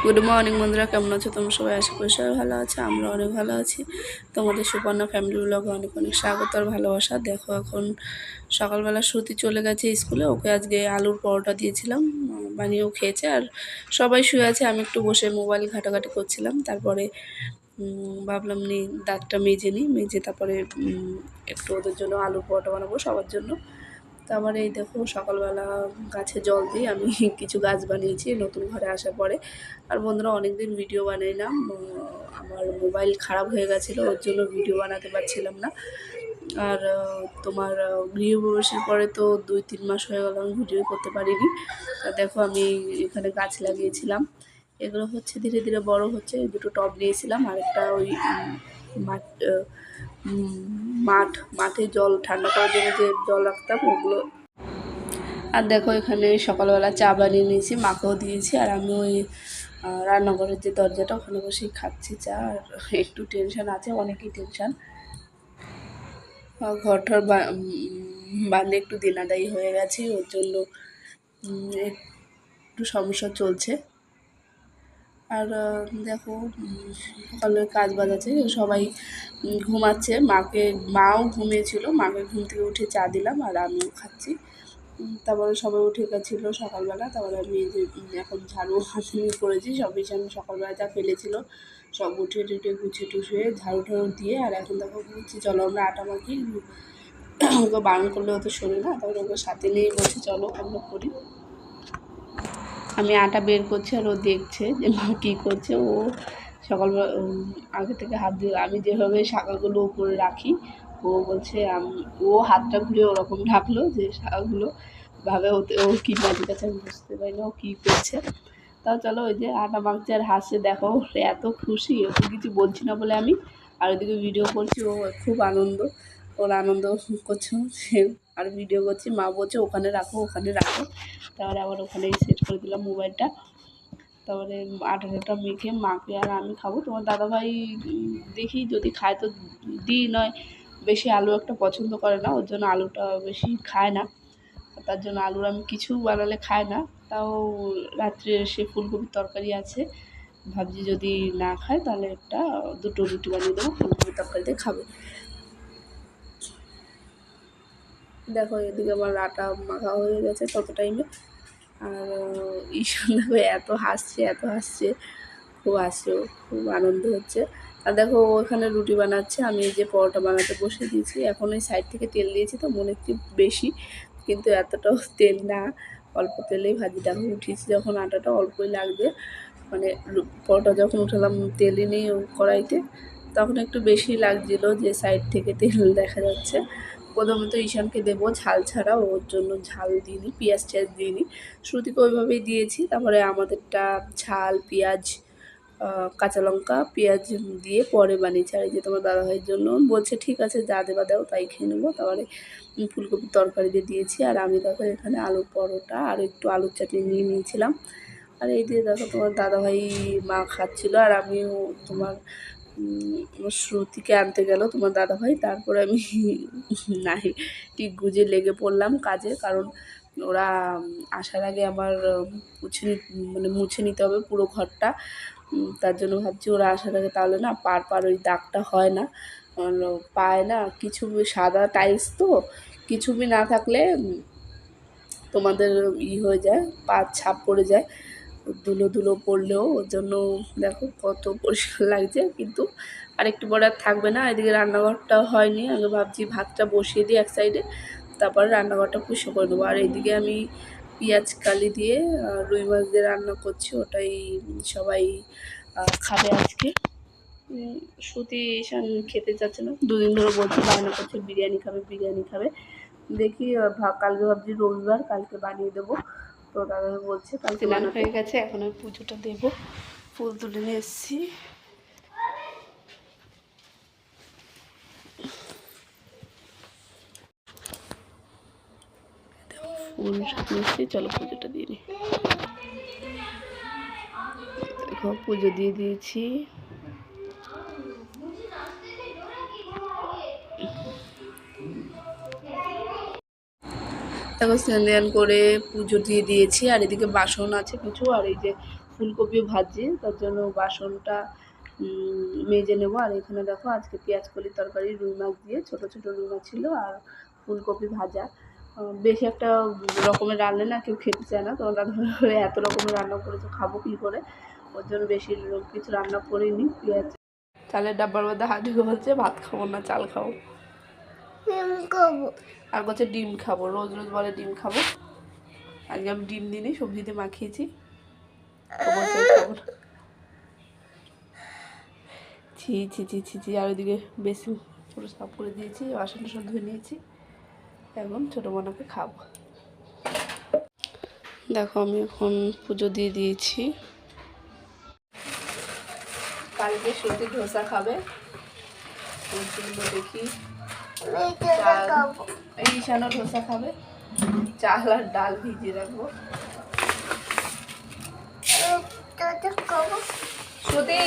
Good morning বন্ধুরা, কেমন আছো তোমরা সবাই? আশা করি সবাই ভালো আছে, আমরা অনেক ভালো আছি। তোমাদের সুপর্ণা ফ্যামিলি ব্লগে অনেক অনেক স্বাগত আর ভালোবাসা। দেখো এখন সকালবেলা শ্রুতি চলে গেছে স্কুলে, ওকে আজকে আলুর পরোটা দিয়েছিলাম, বানিয়েও খেয়েছে। আর সবাই শুয়ে আছে, আমি একটু বসে মোবাইল ঘাটাঘাটি করছিলাম। তারপরে ভাবলাম দাঁতটা মেজে তারপরে একটু ওদের জন্য আলুর পরোটা বানাবো সবার জন্য। তারপরে এই দেখো সকালবেলা গাছে জল দিই আমি কিছু গাছ বানিয়েছি নতুন ঘরে আসার পরে। আর বন্ধুরা, অনেকদিন ভিডিও বানাই না, আমার মোবাইল খারাপ হয়ে গেছিলো, ওর জন্য ভিডিও বানাতে পারছিলাম না। আর তোমার গৃহপ্রবেশের পরে তো 2-3 মাস হয়ে গেল আমি ভিডিও করতে পারিনি। দেখো আমি এখানে গাছ লাগিয়েছিলাম, এগুলো হচ্ছে ধীরে ধীরে বড় হচ্ছে। দুটো টব নিয়েছিলাম আর একটা ওই মাঠে জল ঠান্ডা করার জন্য যে জল রাখতাম ওগুলো। আর দেখো এখানে সকালবেলা চা বানিয়ে নিয়েছি, মাকেও দিয়েছি। আর আমি ওই রান্নাঘরের যে দরজাটা ওখানে বসেই খাচ্ছি চা। আর একটু টেনশান আছে, অনেকই টেনশান। ঘরটার বাঁধে একটু দিনাদায়ী হয়ে গেছে, ওর জন্য একটু সমস্যা চলছে। আর দেখো সকালের কাজ বাজ আছে, সবাই ঘুমাচ্ছে। মাও ঘুমিয়েছিল, মাকে ঘুম থেকে উঠে চা দিলাম আর আমিও খাচ্ছি। তারপরে সবাই উঠে গেছিলো সকালবেলা। তারপরে আমি এই যে এখন ঝাড়ু হাতে নিয়ে করেছি, সব আমি সকালবেলা যা ফেলেছিল সব উঠে টুটে গুছিয়ে টুছিয়ে ঝাড়ু ঠাড়ু দিয়ে। আর এখন দেখো বলছি চলো আমরা আটা মাখি, ওকে বারণ করলে হয়তো শোনে না, তারপরে ওকে সাথে নিয়ে বলছি চলো আমরা করি। আমি আটা বের করছি আর ও দেখছে যে মা কী করছে। ও সকালবেলা আগে থেকে হাত দিয়ে আমি যেভাবে শাখাগুলো উপরে রাখি, ও বলছে ও হাতটা ঘুরে ওরকম ঢাকলো যে শাখাগুলো ভাবে ও কী মাঝে কাছে, আমি বুঝতে পারি না ও কী করছে। তাও চলো ওই যে আটা মাখছে আর হাসছে, দেখো এত খুশি, ওকে কিছু বলছি না বলে আমি। আর ওইদিকে ভিডিও করছি, ও খুব আনন্দ, ওর আনন্দ করছে সে। আর ভিডিও করছি, মা বলছে ওখানে রাখো ওখানে রাখো। তারপরে আবার ওখানেই সেট করে দিলাম মোবাইলটা। তারপরে আটাটা মেখে মাকে আর আমি খাবো। তোমার দাদাভাই দেখি যদি খায় তো দিই, নয় বেশি আলু একটা পছন্দ করে না, ওর জন্য আলুটা বেশি খায় না। তার জন্য আলুর আমি কিছু বানালে খায় না। তাও রাত্রে সে ফুলকপির তরকারি আছে, ভাবছি যদি না খায় তাহলে দুটো রুটি বানিয়ে দেবো, ফুলকপির তরকারিতে খাবে। দেখো এদিকে আমার আটা মাখা হয়ে গেছে তত টাইমে। আর ঈশান দেখো এত হাসছে, খুব হাসছে, খুব আনন্দ হচ্ছে। আর দেখো ওখানে রুটি বানাচ্ছে, আমি এই যে পরোটা বানাতে বসে দিয়েছি। এখন ওই সাইড থেকে তেল দিয়েছি তো মনে হচ্ছে বেশি, কিন্তু এতটাও তেল না, অল্প তেলেই ভাজিটা আমি উঠিয়েছি। যখন আটাটা অল্পই লাগবে, মানে পরোটা যখন উঠালাম তেলই নেই কড়াইতে, তখন একটু বেশি লাগছিলো যে সাইড থেকে তেল দেখা যাচ্ছে। প্রথমে তো ঈশানকে দেবো ঝাল ছাড়া, ওর জন্য ঝাল দিইনি, পেঁয়াজ টিয়াজ দিইনি, শ্রুতিকে ওইভাবেই দিয়েছি। তারপরে আমাদেরটা ঝাল পেঁয়াজ কাঁচা লঙ্কা পেঁয়াজ দিয়ে পরে বানিয়েছি। আর এই যে তোমার দাদাভাইয়ের জন্য বলছে ঠিক আছে যা দেবা দাও তাই খেয়ে নেবো। তারপরে ফুলকপির তরকারি দিয়ে দিয়েছি। আর আমি দেখো এখানে আলুর পরোটা আর একটু আলুর চাটনি নিয়ে নিয়েছিলাম। আর এই দিয়ে দেখো তোমার দাদাভাই মা খাচ্ছিলো, আর আমিও তোমার শ্রুতিকে আনতে গেল তোমার দাদাভাই। তারপরে আমি নাই ঠিক গুজে লেগে পড়লাম কাজে, কারণ ওরা আসার আগে আমার মুছে নিতে হবে পুরো ঘরটা। তার জন্য ভাবছি ওরা আসার আগে, তাহলে না পার ওই দাগটা হয় না, পায় না কিছু, সাদা টাইলস তো কিছু বি না থাকলে তোমাদের হয়ে যায়, পা ছাপ পড়ে যায় ধুলো ধুলো পড়লেও। ওর জন্য দেখো কত পরিষ্কার লাগছে, কিন্তু আরেকটু পরে আর থাকবে না। এদিকে রান্নাঘরটাও হয়নি, আমি ভাবছি ভাতটা বসিয়ে দিই এক সাইডে, তারপরে রান্নাঘরটা পুষে করে নেবো। আর এইদিকে আমি পেঁয়াজ কালি দিয়ে রুই মাছ দিয়ে রান্না করছি, ওটাই সবাই খাবে আজকে। শ্রুতি ঈশান খেতে চাচ্ছে না, দুদিন ধরে বলছে বায়না করছে বিরিয়ানি খাবে। দেখি কালকে ভাবছি রবিবার, কালকে বানিয়ে দেবো। তো দাদা বলছে কালকে বানানো হয়ে গেছে, এখন আমি পুজোটা দেবো। ফুল তুলে নিয়ে এসেছি, ফুল নিচ্ছি, চলো পুজোটা দিয়ে নিই। দেখো পুজো দিয়ে দিয়েছি। দেখো স্নান করে পুজো দিয়ে দিয়েছি। আর এদিকে বাসন আছে কিছু, আর এই যে ফুলকপি ভাজি, তার জন্য বাসনটা মেজে নেবো। আর এখানে দেখো আজকে পেঁয়াজ কলির তরকারি, রুই মাছ দিয়ে, ছোটো ছোটো রুই মাছ ছিল, আর ফুলকপি ভাজা। বেশি একটা রকমের রান্না না কেউ খেতে চায় না, তোমার দাদা এত রকমের রান্না করেছে, খাবো কী করে, ওর জন্য বেশি কিছু রান্না করিনি। পেঁয়াজ চালের ডাব্বার মধ্যে হাত ঢুকে বলছে ভাত খাবো না, চাল খাবো, আর বলছে ডিম খাবো, রোজ রোজ বলে ডিম খাবো। আজকে আমি ডিম দিনই সবজিতে মাখিয়েছি, ছি ছি ছি ছি ছি। আর ওইদিকে বেশি পুরো সাফ করে দিয়েছি, বাসন টাসন ধুয়ে নিয়েছি, এখন ছোটো বোনকে খাবো। দেখো আমি এখন পুজো দিয়ে দিয়েছি। কালকে সত্যি ধোসা খাবে, ওর জন্য দেখি ঈশানও ধোসা খাবে, চাল আর ডাল ভিজিয়ে রাখবো। শ্রুতি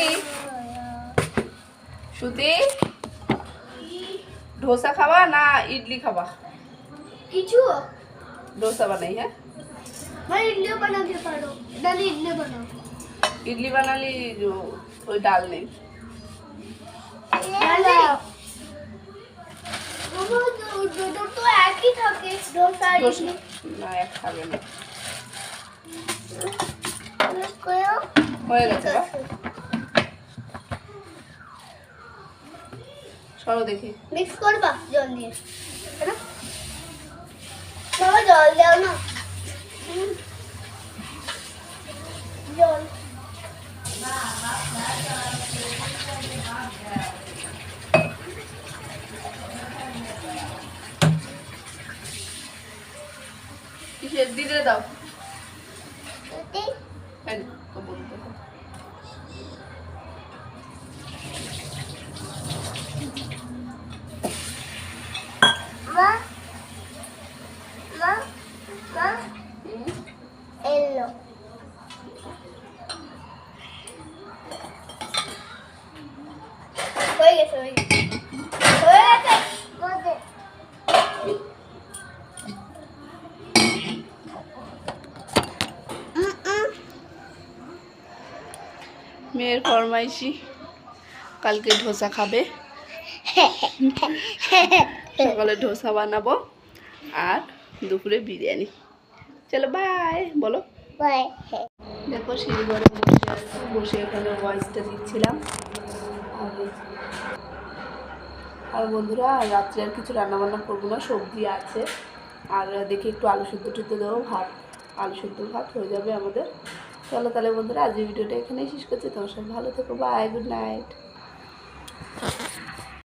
শ্রুতি ধোসা খাবা না ইডলি খাবা? কিছু ডোসা বানাই। হ্যাঁ ইডলিও বানাতে পারো, ডাল ইডলি বানাও। ইডলি বানালি ওই ডাল নেই, তো একই থাকে ডোসা না, এক খাবে না। হয়ে গেছে, সরো দেখি। মিক্স করবা জল দিয়ে, বাবা জল দাও না, জল। কিসের দিতে দাও, মেয়ের ফরমাইশি কালকে ধোসা খাবে, সকালে ধোসা বানাবো আর দুপুরে বিরিয়ানি। চলো বাই বলো। বাই। দেখো সিঁড়ি ঘরে বসে আছি, বসে এখানে ভয়েসটা দিচ্ছিলাম। আর বন্ধুরা রাত্রে আর কিছু রান্নাবান্না করবো না, সবজি আছে, আর দেখি একটু আলু সেদ্ধ টুদ্ধ দেবো, ভাত, আলু সেদ্ধ ভাত হয়ে যাবে আমাদের। চলো তাহলে বন্ধুরা আজকের ভিডিওটা এখানেই শেষ করছি, তোমার সব ভালো থেকো, বাই, গুড নাইট।